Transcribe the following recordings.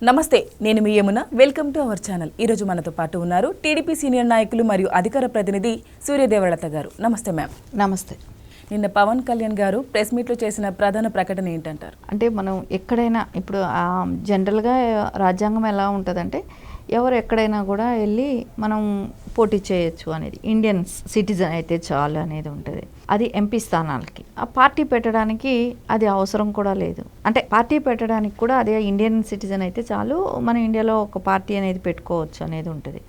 నమస్తే, నేను మీ Yamuna. Welcome to our channel. ఈరోజు మనతో పాటు ఉన్నారు టీడీపీ సీనియర్ నాయకులు మరియు అధికార ప్రతినిధి సూర్యదేవలత గారు. నమస్తే మ్యామ్. నమస్తే. నిన్న పవన్ కళ్యాణ్ గారు ప్రెస్ మీట్లో చేసిన ప్రధాన ప్రకటన ఏంటంటారు? అంటే మనం ఎక్కడైనా ఇప్పుడు జనరల్గా రాజ్యాంగం ఎలా ఉంటుందంటే ఎవరు ఎక్కడైనా కూడా వెళ్ళి మనం పోటీ చేయొచ్చు అనేది, ఇండియన్ సిటిజన్ అయితే చాలు అనేది ఉంటుంది. అది ఎంపీ స్థానాలకి. ఆ పార్టీ పెట్టడానికి అది అవసరం కూడా లేదు. అంటే పార్టీ పెట్టడానికి కూడా అదే ఇండియన్ సిటిజన్ అయితే చాలు, మన ఇండియాలో ఒక పార్టీ అనేది పెట్టుకోవచ్చు అనేది ఉంటుంది.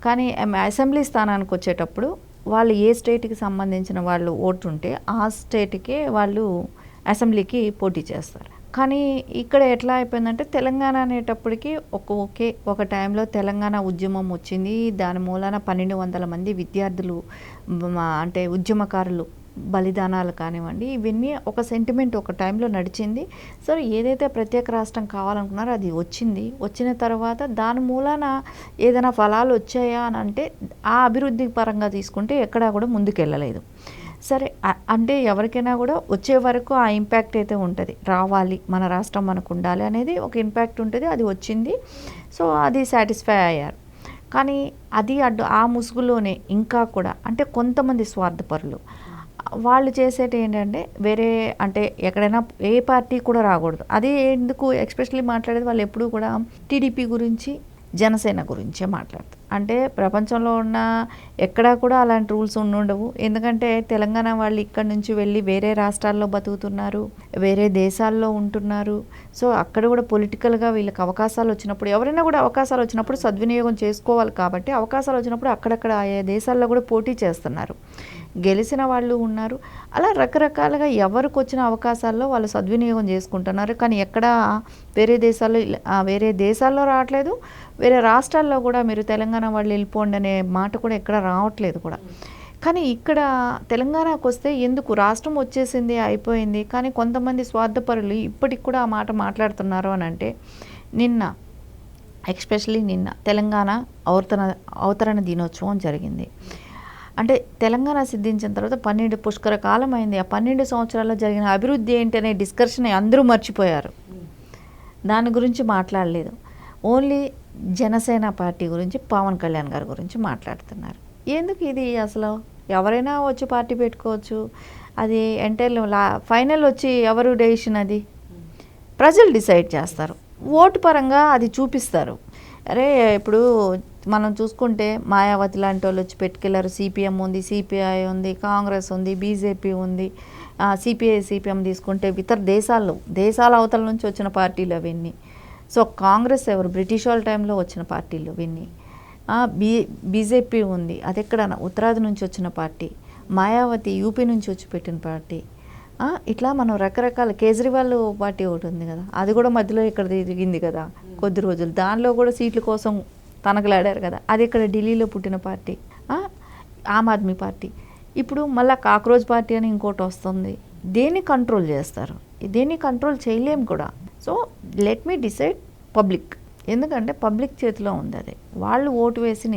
కానీ అసెంబ్లీ స్థానానికి వచ్చేటప్పుడు వాళ్ళు ఏ స్టేట్కి సంబంధించిన వాళ్ళు ఓటు ఉంటే ఆ స్టేట్కే వాళ్ళు అసెంబ్లీకి పోటీ చేస్తారు. కానీ ఇక్కడ ఎట్లా అయిపోయిందంటే తెలంగాణ అనేటప్పటికి ఒక టైంలో తెలంగాణ ఉద్యమం వచ్చింది. దాని మూలాన 1200 మంది విద్యార్థులు అంటే ఉద్యమకారులు బలిదానాలు కానివ్వండి, ఇవన్నీ ఒక సెంటిమెంట్ ఒక టైంలో నడిచింది. సో ఏదైతే ప్రత్యేక రాష్ట్రం కావాలనుకున్నారో అది వచ్చిన తర్వాత దాని మూలాన ఏదైనా ఫలాలు వచ్చాయా అని అంటే ఆ అభివృద్ధి పరంగా తీసుకుంటే ఎక్కడా కూడా ముందుకెళ్ళలేదు. సరే, అంటే ఎవరికైనా కూడా వచ్చే వరకు ఆ ఇంపాక్ట్ అయితే ఉంటుంది. రావాలి, మన రాష్ట్రం మనకు ఉండాలి అనేది ఒక ఇంపాక్ట్ ఉంటుంది. అది వచ్చింది. సో అది సాటిస్ఫై అయ్యారు. కానీ అది ఆ ముసుగులోనే ఇంకా కూడా అంటే కొంతమంది స్వార్థపరులు వాళ్ళు చేసేటి ఏంటంటే వేరే అంటే ఎక్కడైనా ఏ పార్టీ కూడా రాకూడదు. అది ఎందుకు ఎస్పెషల్లీ మాట్లాడేది వాళ్ళు ఎప్పుడూ కూడా టీడీపీ గురించి, జనసేన గురించే మాట్లాడతారు. అంటే ప్రపంచంలో ఉన్న ఎక్కడా కూడా అలాంటి రూల్స్ ఉండవు. ఎందుకంటే తెలంగాణ వాళ్ళు ఇక్కడ నుంచి వెళ్ళి వేరే రాష్ట్రాల్లో బతుకుతున్నారు, వేరే దేశాల్లో ఉంటున్నారు. సో అక్కడ కూడా పొలిటికల్గా వీళ్ళకి అవకాశాలు వచ్చినప్పుడు, ఎవరైనా కూడా అవకాశాలు వచ్చినప్పుడు సద్వినియోగం చేసుకోవాలి. కాబట్టి అవకాశాలు వచ్చినప్పుడు అక్కడక్కడ ఆయా దేశాల్లో కూడా పోటీ చేస్తున్నారు, గెలిచిన వాళ్ళు ఉన్నారు. అలా రకరకాలుగా ఎవరికి వచ్చిన అవకాశాల్లో వాళ్ళు సద్వినియోగం చేసుకుంటున్నారు. కానీ ఎక్కడ వేరే దేశాల్లో రావట్లేదు, వేరే రాష్ట్రాల్లో కూడా మీరు తెలంగాణ వాళ్ళు వెళ్ళిపోండి అనే మాట కూడా ఎక్కడ రావట్లేదు కూడా. కానీ ఇక్కడ తెలంగాణకు వస్తే ఎందుకు రాష్ట్రం వచ్చేసింది, అయిపోయింది. కానీ కొంతమంది స్వార్థపరులు ఇప్పటికి కూడా ఆ మాట మాట్లాడుతున్నారు అని అంటే, ఎస్పెషల్లీ నిన్న తెలంగాణ అవతరణ దినోత్సవం జరిగింది. అంటే తెలంగాణ సిద్ధించిన తర్వాత 12 పుష్కర కాలం అయింది. ఆ 12 సంవత్సరాల్లో జరిగిన అభివృద్ధి ఏంటి అనే డిస్కషన్ అందరూ మర్చిపోయారు. దాని గురించి మాట్లాడలేదు. ఓన్లీ జనసేన పార్టీ గురించి, పవన్ కళ్యాణ్ గారి గురించి మాట్లాడుతున్నారు. ఎందుకు ఇది? అసలు ఎవరైనా వచ్చి పార్టీ పెట్టుకోవచ్చు. అది ఫైనల్ వచ్చి ఎవరు డెసిషన్? అది ప్రజలు డిసైడ్ చేస్తారు. ఓటు పరంగా అది చూపిస్తారు. అరే ఇప్పుడు మనం చూసుకుంటే మాయావతి లాంటి వాళ్ళు వచ్చి పెట్టుకెళ్ళారు. సిపిఎం ఉంది, సిపిఐ ఉంది, కాంగ్రెస్ ఉంది, బీజేపీ ఉంది. సిపిఎం తీసుకుంటే ఇతర దేశాల అవతల నుంచి వచ్చిన పార్టీలు అవన్నీ. సో కాంగ్రెస్ ఎవరు? బ్రిటిష్ వాళ్ళ టైంలో వచ్చిన పార్టీలు అవన్నీ. బీజేపీ ఉంది, అది ఎక్కడన్నా ఉత్తరాది నుంచి వచ్చిన పార్టీ. మాయావతి యూపీ నుంచి వచ్చి పెట్టిన పార్టీ. ఇట్లా మనం రకరకాల కేజ్రీవాల్ పార్టీ ఒకటి ఉంది కదా, అది కూడా మధ్యలో ఇక్కడ తిరిగింది కదా కొద్ది రోజులు. దానిలో కూడా సీట్ల కోసం తనకలాడారు కదా, అది ఇక్కడ ఢిల్లీలో పుట్టిన పార్టీ ఆమ్ ఆద్మీ పార్టీ. ఇప్పుడు మళ్ళీ కాక్రోచ్ పార్టీ అని ఇంకోటి వస్తుంది. దేన్ని కంట్రోల్ చేస్తారు? దేన్ని కంట్రోల్ చేయలేము కూడా. So let me decide public. ఎందుకంటే పబ్లిక్ చేతిలో ఉంది అది. వాళ్ళు ఓటు వేసి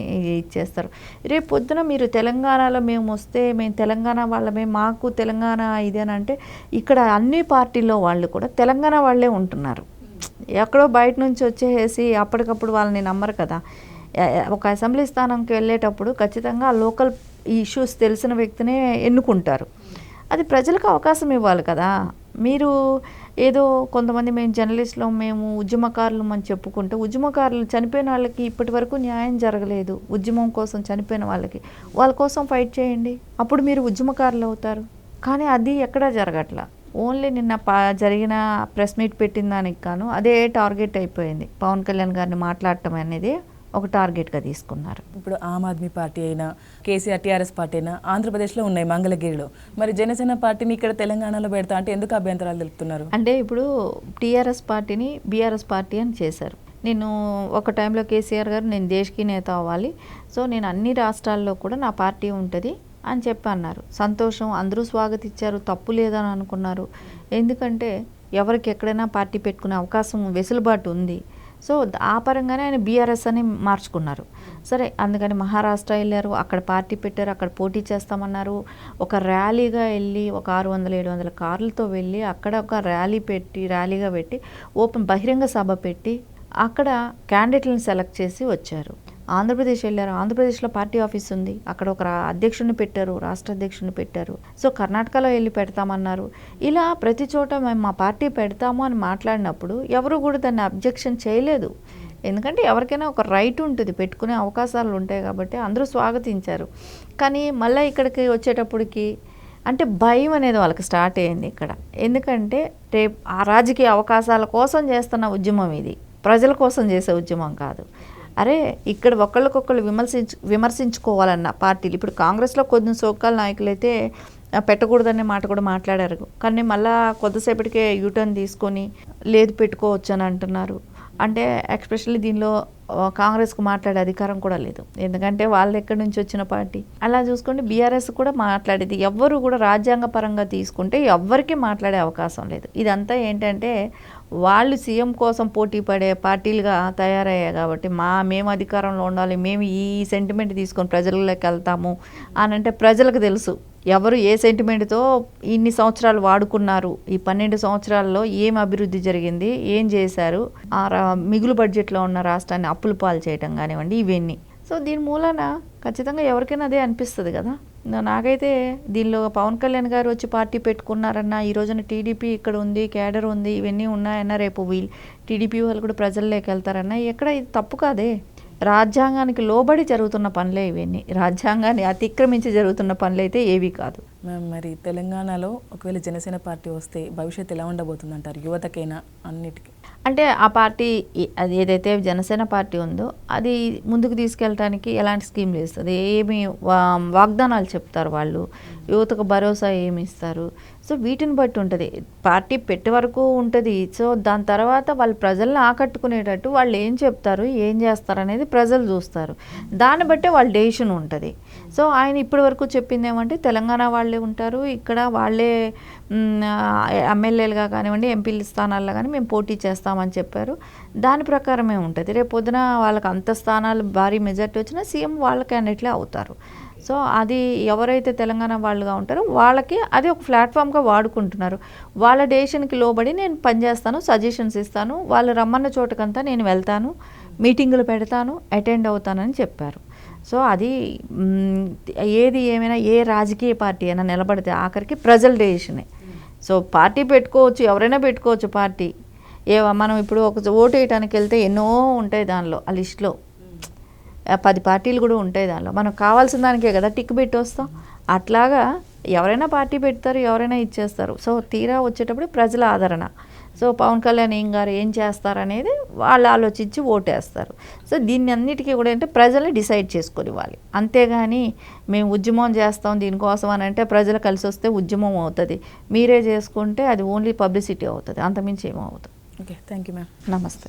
ఇచ్చేస్తారు. రేపు పొద్దున మీరు తెలంగాణలో మేము వస్తే మేము తెలంగాణ వాళ్ళమే, మాకు తెలంగాణ ఇదేనంటే ఇక్కడ అన్ని పార్టీల్లో వాళ్ళు కూడా తెలంగాణ వాళ్ళే ఉంటున్నారు. ఎక్కడో బయట నుంచి వచ్చేసి అప్పటికప్పుడు వాళ్ళని నమ్మరు కదా. ఒక అసెంబ్లీ స్థానంకి వెళ్ళేటప్పుడు ఖచ్చితంగా లోకల్ ఇష్యూస్ తెలిసిన వ్యక్తినే ఎన్నుకుంటారు. అది ప్రజలకు అవకాశం ఇవ్వాలి కదా. మీరు ఏదో కొంతమంది మేము జర్నలిస్టులు, మేము ఉద్యమకారులు అని చెప్పుకుంటే, ఉద్యమకారులు చనిపోయిన వాళ్ళకి ఇప్పటి వరకు న్యాయం జరగలేదు. ఉద్యమం కోసం చనిపోయిన వాళ్ళ కోసం ఫైట్ చేయండి, అప్పుడు మీరు ఉద్యమకారులు అవుతారు. కానీ అది ఎక్కడా జరగట్లా. ఓన్లీ నిన్న జరిగిన ప్రెస్ మీట్ పెట్టిన దానికి గాను అదే టార్గెట్ అయిపోయింది. పవన్ కళ్యాణ్ గారిని మాట్లాడటం అనేది ఒక టార్గెట్గా తీసుకున్నారు. ఇప్పుడు ఆమ్ ఆద్మీ పార్టీ అయినా, కేసీఆర్ టీఆర్ఎస్ పార్టీ అయినా ఆంధ్రప్రదేశ్లో ఉన్నాయి, మంగళగిరిలో. మరి జనసేన పార్టీని ఇక్కడ తెలంగాణలో పెడతా అంటే ఎందుకు అభ్యంతరాలు తెలుపుతున్నారు? అంటే ఇప్పుడు టీఆర్ఎస్ పార్టీని బీఆర్ఎస్ పార్టీ అని చేశారు. నేను ఒక టైంలో కేసీఆర్ గారు నేను దేశకి నేత అవ్వాలి, సో నేను అన్ని రాష్ట్రాల్లో కూడా నా పార్టీ ఉంటుంది అని చెప్పి అన్నారు. సంతోషం, అందరూ స్వాగతించారు, తప్పు లేదని అనుకున్నారు. ఎందుకంటే ఎవరికి ఎక్కడైనా పార్టీ పెట్టుకునే అవకాశం, వెసులుబాటు ఉంది. సో ఆ పరంగానే ఆయన బీఆర్ఎస్ అని మార్చుకున్నారు. సరే, అందుకని మహారాష్ట్ర వెళ్ళారు, అక్కడ పార్టీ పెట్టారు, అక్కడ పోటీ చేస్తామన్నారు. ఒక ర్యాలీగా వెళ్ళి ఒక 600-700 కార్లతో వెళ్ళి అక్కడ ఒక ర్యాలీగా పెట్టి ఓపెన్ బహిరంగ సభ పెట్టి అక్కడ క్యాండిడేట్లను సెలెక్ట్ చేసి వచ్చారు. ఆంధ్రప్రదేశ్ వెళ్ళారు. ఆంధ్రప్రదేశ్లో పార్టీ ఆఫీస్ ఉంది, అక్కడ ఒక అధ్యక్షుడిని పెట్టారు, రాష్ట్ర అధ్యక్షుడిని పెట్టారు. సో కర్ణాటకలో వెళ్ళి పెడతామన్నారు. ఇలా ప్రతి చోట మేము మా పార్టీ పెడతాము అని మాట్లాడినప్పుడు ఎవరు కూడా దాన్ని అబ్జెక్షన్ చేయలేదు. ఎందుకంటే ఎవరికైనా ఒక రైట్ ఉంటుంది, పెట్టుకునే అవకాశాలు ఉంటాయి కాబట్టి అందరూ స్వాగతించారు. కానీ మళ్ళీ ఇక్కడికి వచ్చేటప్పటికి అంటే భయం అనేది వాళ్ళకి స్టార్ట్ అయింది ఇక్కడ. ఎందుకంటే రేపు ఆ రాజకీయ అవకాశాల కోసం చేస్తున్న ఉద్యమం ఇది, ప్రజల కోసం చేసే ఉద్యమం కాదు. అరే ఇక్కడ ఒకళ్ళకొకళ్ళు విమర్శించుకోవాలన్న పార్టీలు, ఇప్పుడు కాంగ్రెస్లో కొన్ని సోకాల నాయకులు అయితే పెట్టకూడదనే మాట కూడా మాట్లాడారు. కానీ మళ్ళీ కొద్దిసేపటికే యూటర్న్ తీసుకొని లేదు పెట్టుకోవచ్చు అని అంటున్నారు. అంటే ఎస్పెషల్లీ దీనిలో కాంగ్రెస్కు మాట్లాడే అధికారం కూడా లేదు, ఎందుకంటే వాళ్ళు ఎక్కడి నుంచి వచ్చిన పార్టీ. అలా చూసుకుంటే బీఆర్ఎస్ కూడా మాట్లాడేది, ఎవ్వరు కూడా రాజ్యాంగ పరంగా తీసుకుంటే ఎవ్వరికీ మాట్లాడే అవకాశం లేదు. ఇదంతా ఏంటంటే వాళ్ళు సీఎం కోసం పోటీ పడే పార్టీలుగా తయారయ్యాయి కాబట్టి మేము అధికారంలో ఉండాలి, మేము ఈ సెంటిమెంట్ తీసుకొని ప్రజలలోకి వెళ్తాము అని అంటే ప్రజలకు తెలుసు ఎవరు ఏ సెంటిమెంట్తో ఇన్ని సంవత్సరాలు వాడుకున్నారు, ఈ 12 సంవత్సరాల్లో ఏం అభివృద్ధి జరిగింది, ఏం చేశారు, మిగులు బడ్జెట్లో ఉన్న రాష్ట్రాన్ని అప్పులు పాలు చేయటం కానివ్వండి, ఇవన్నీ. సో దీని మూలాన ఖచ్చితంగా ఎవరికైనా అదే అనిపిస్తుంది కదా. నాకైతే దీనిలో పవన్ కళ్యాణ్ గారు వచ్చి పార్టీ పెట్టుకున్నారన్న, ఈ రోజున టీడీపీ ఇక్కడ ఉంది, కేడర్ ఉంది, ఇవన్నీ ఉన్నాయన్న, రేపు వీళ్ళు టీడీపీ వాళ్ళు కూడా ప్రజల్లోకి వెళ్తారన్న, ఎక్కడ ఇది తప్పు కాదే. రాజ్యాంగానికి లోబడి జరుగుతున్న పనులే ఇవన్నీ, రాజ్యాంగాన్ని అతిక్రమించి జరుగుతున్న పనులు అయితే ఏవి కాదు. మరి తెలంగాణలో ఒకవేళ జనసేన పార్టీ వస్తే భవిష్యత్తు ఎలా ఉండబోతుందంటారు, యువతకైనా అన్నిటికీ? అంటే ఆ పార్టీ అది ఏదైతే జనసేన పార్టీ ఉందో అది ముందుకు తీసుకెళ్ళడానికి ఎలాంటి స్కీమ్లు ఇస్తుంది, ఏమి వాగ్దానాలు చెప్తారు వాళ్ళు, యువతకు భరోసా ఏమి ఇస్తారు, సో వీటిని బట్టి ఉంటుంది. పార్టీ పెట్టే వరకు ఉంటుంది. సో దాని తర్వాత వాళ్ళు ప్రజల్ని ఆకట్టుకునేటట్టు వాళ్ళు ఏం చెప్తారు, ఏం చేస్తారు అనేది ప్రజలు చూస్తారు. దాన్ని బట్టే వాళ్ళ డెసిషన్ ఉంటుంది. సో ఆయన ఇప్పటి వరకు చెప్పింది ఏమంటే తెలంగాణ వాళ్ళే ఉంటారు, ఇక్కడ వాళ్ళే ఎమ్మెల్యేలుగా కానివ్వండి, ఎంపీల స్థానాల్లో కానీ మేము పోటీ చేస్తామని చెప్పారు. దాని ప్రకారమే ఉంటుంది. రేపు పొద్దున వాళ్ళకి అంత స్థానాలు భారీ మెజార్టీ వచ్చినా సీఎం వాళ్ళ క్యాండిడేట్లే అవుతారు. సో అది ఎవరైతే తెలంగాణ వాళ్ళుగా ఉంటారో వాళ్ళకి అది ఒక ప్లాట్ఫామ్గా వాడుకుంటున్నారు. వాళ్ళ డెసిషన్కి లోబడి నేను పనిచేస్తాను, సజెషన్స్ ఇస్తాను, వాళ్ళు రమ్మన్న చోటుకంతా నేను వెళ్తాను, మీటింగులు పెడతాను, అటెండ్ అవుతానని చెప్పారు. సో అది ఏది ఏమైనా ఏ రాజకీయ పార్టీ అయినా నిలబడితే ఆఖరికి ప్రజల డెసిషనే. సో పార్టీ పెట్టుకోవచ్చు, ఎవరైనా పెట్టుకోవచ్చు పార్టీ. మనం ఇప్పుడు ఒక ఓటు వేయడానికి వెళ్తే ఎన్నో ఉంటాయి దానిలో, ఆ లిస్టులో 10 పార్టీలు కూడా ఉంటాయి దానిలో. మనకు కావాల్సిన దానికే కదా టిక్ పెట్టి వస్తాం. అట్లాగా ఎవరైనా పార్టీ పెడతారు, ఎవరైనా ఇచ్చేస్తారు. సో తీరా వచ్చేటప్పుడు ప్రజల ఆదరణ. సో పవన్ కళ్యాణ్ గారు ఏం చేస్తారనేది వాళ్ళు ఆలోచించి ఓటేస్తారు. సో దీన్ని అన్నిటికీ కూడా అంటే ప్రజలే డిసైడ్ చేసుకొని ఇవ్వాలి. అంతేగాని మేము ఉద్యమం చేస్తాం దీనికోసం అని అంటే ప్రజలు కలిసి వస్తే ఉద్యమం అవుతుంది, మీరే చేసుకుంటే అది ఓన్లీ పబ్లిసిటీ అవుతుంది, అంతమించి ఏమవుతుంది. Okay, thank you ma'am. నమస్తే.